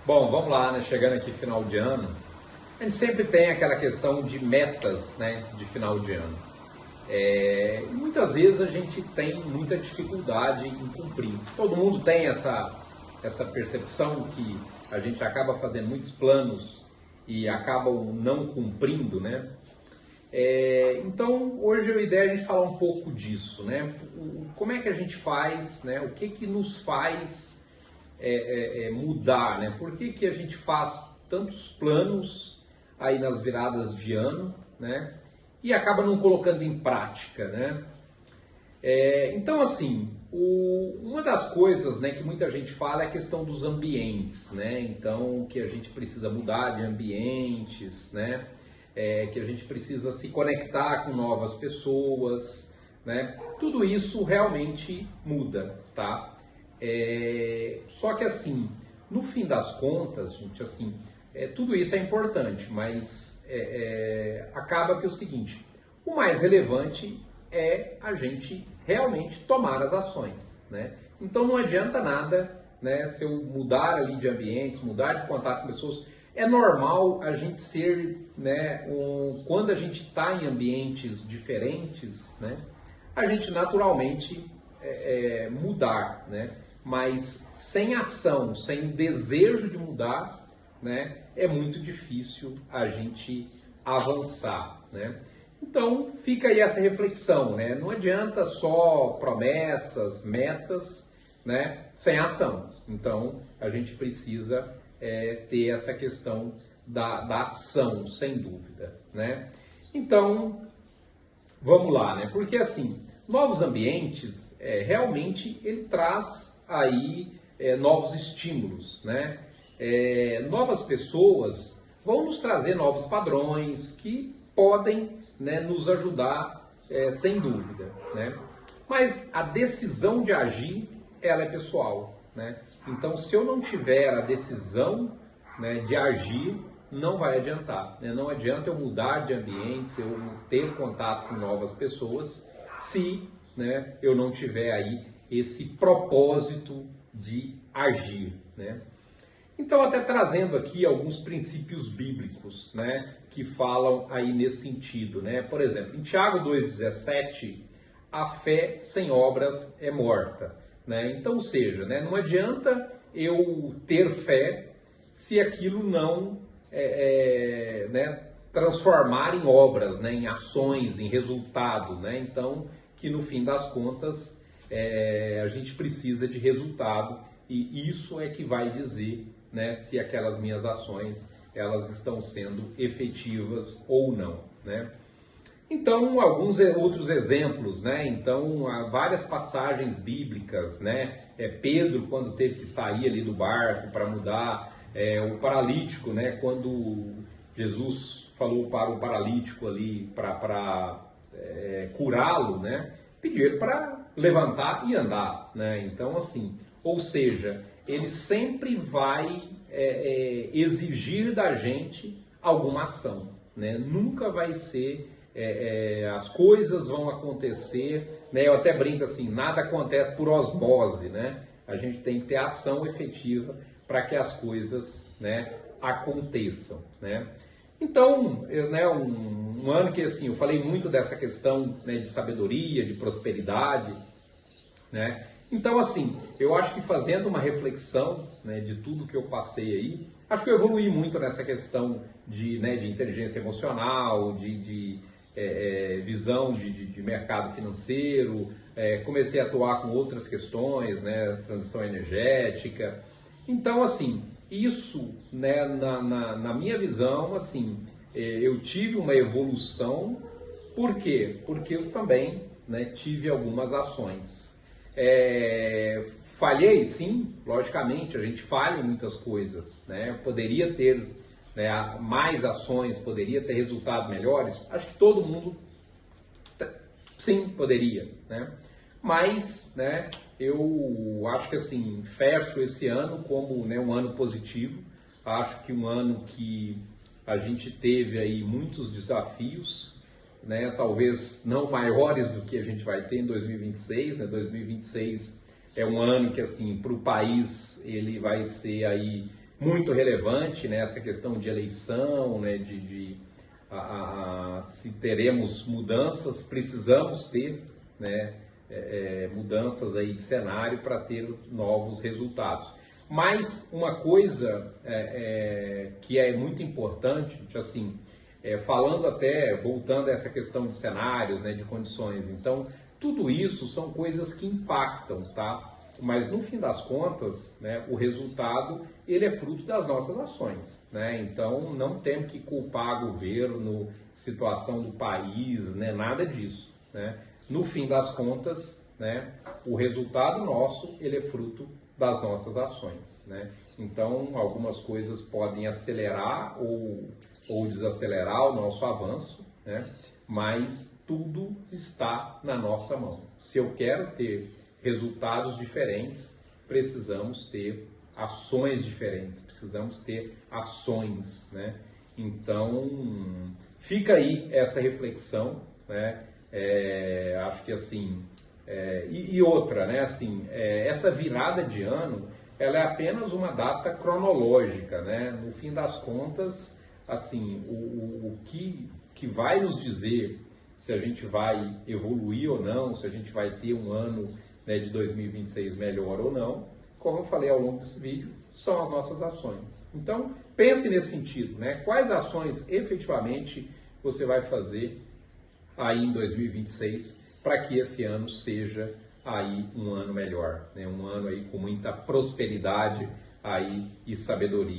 Bom, vamos lá, né? Chegando aqui final de ano, a gente sempre tem aquela questão de metas, né, de final de ano. E muitas vezes a gente tem muita dificuldade em cumprir. Todo mundo tem essa percepção que a gente acaba fazendo muitos planos e acabam não cumprindo, né? Então, hoje a ideia é a gente falar um pouco disso, né? Como é que a gente faz, né? O que nos faz mudar, né? Por que a gente faz tantos planos aí nas viradas de ano, né? E acaba não colocando em prática, né? Então, assim, uma das coisas, né, que muita gente fala é a questão dos ambientes, né? Então, que a gente precisa mudar de ambientes, né? Que a gente precisa se conectar com novas pessoas, né? Tudo isso realmente muda, tá? Só que assim, no fim das contas, gente, assim, tudo isso é importante, mas acaba que é o seguinte, o mais relevante é a gente realmente tomar as ações, né? Então não adianta nada, né, se eu mudar ali de ambientes, mudar de contato com pessoas. É normal a gente ser, né, quando a gente está em ambientes diferentes, né, a gente naturalmente mudar, né? Mas sem ação, sem o desejo de mudar, né, é muito difícil a gente avançar, né? Então fica aí essa reflexão, né? Não adianta só promessas, metas, né, sem ação. Então a gente precisa ter essa questão da ação, sem dúvida, né? Então vamos lá, né? Porque assim, novos ambientes realmente ele traz aí novos estímulos, né? Novas pessoas vão nos trazer novos padrões que podem, né, nos ajudar sem dúvida, né? Mas a decisão de agir, ela é pessoal, né? Então, se eu não tiver a decisão, né, de agir, não vai adiantar, né? Não adianta eu mudar de ambiente, se eu ter contato com novas pessoas, se, né, eu não tiver aí esse propósito de agir, né? Então, até trazendo aqui alguns princípios bíblicos, né, que falam aí nesse sentido, né? Por exemplo, em Tiago 2,17, a fé sem obras é morta, né? Então, ou seja, né, não adianta eu ter fé se aquilo não né, transformar em obras, né, em ações, em resultado, né? Então, que no fim das contas a gente precisa de resultado e isso é que vai dizer, né, se aquelas minhas ações elas estão sendo efetivas ou não, né? Então, alguns outros exemplos, né? Então, há várias passagens bíblicas, né? Pedro, quando teve que sair ali do barco para mudar, o paralítico, né? Quando Jesus falou para o paralítico ali para curá-lo, né? Pediu ele para levantar e andar, né? Então, assim, ou seja, ele sempre vai exigir da gente alguma ação, né? Nunca vai ser as coisas vão acontecer, né? Eu até brinco assim, nada acontece por osmose, né? A gente tem que ter ação efetiva para que as coisas, né, aconteçam, né? Então, né, um ano que assim, eu falei muito dessa questão, né, de sabedoria, de prosperidade, né? Então, assim, eu acho que fazendo uma reflexão, né, de tudo que eu passei aí, acho que eu evoluí muito nessa questão né, de inteligência emocional, de visão de mercado financeiro, comecei a atuar com outras questões, né, transição energética. Então, assim, isso, né, na minha visão, assim, eu tive uma evolução. Por quê? Porque eu também, né, tive algumas ações. Falhei, sim, logicamente, a gente falha em muitas coisas, né? Poderia ter, né, mais ações, poderia ter resultados melhores. Acho que todo mundo, sim, poderia, né? Mas, né, eu acho que assim, fecho esse ano como, né, um ano positivo. Acho que um ano que a gente teve aí muitos desafios, né, talvez não maiores do que a gente vai ter em 2026, né? 2026 é um ano que, assim, para o país ele vai ser aí muito relevante, né, essa questão de eleição, né, se teremos mudanças, precisamos ter, né, mudanças aí de cenário para ter novos resultados. Mas uma coisa que é muito importante, assim, falando até, voltando a essa questão de cenários, né, de condições, então tudo isso são coisas que impactam, tá? Mas no fim das contas, né, o resultado ele é fruto das nossas ações, né? Então não temos que culpar governo, situação do país, né, nada disso, né? No fim das contas, né, o resultado nosso ele é fruto das nossas ações, né? Então algumas coisas podem acelerar ou desacelerar o nosso avanço, né? Mas tudo está na nossa mão. Se eu quero ter resultados diferentes, precisamos ter ações diferentes, precisamos ter ações, né? Então, fica aí essa reflexão, né? Acho que assim, e outra, né? Assim, essa virada de ano, ela é apenas uma data cronológica, né? No fim das contas, assim, o que vai nos dizer se a gente vai evoluir ou não, se a gente vai ter um ano, né, de 2026 melhor ou não, como eu falei ao longo desse vídeo, são as nossas ações. Então, pense nesse sentido, né? Quais ações efetivamente você vai fazer aí em 2026 para que esse ano seja aí um ano melhor, né? Um ano aí com muita prosperidade aí e sabedoria.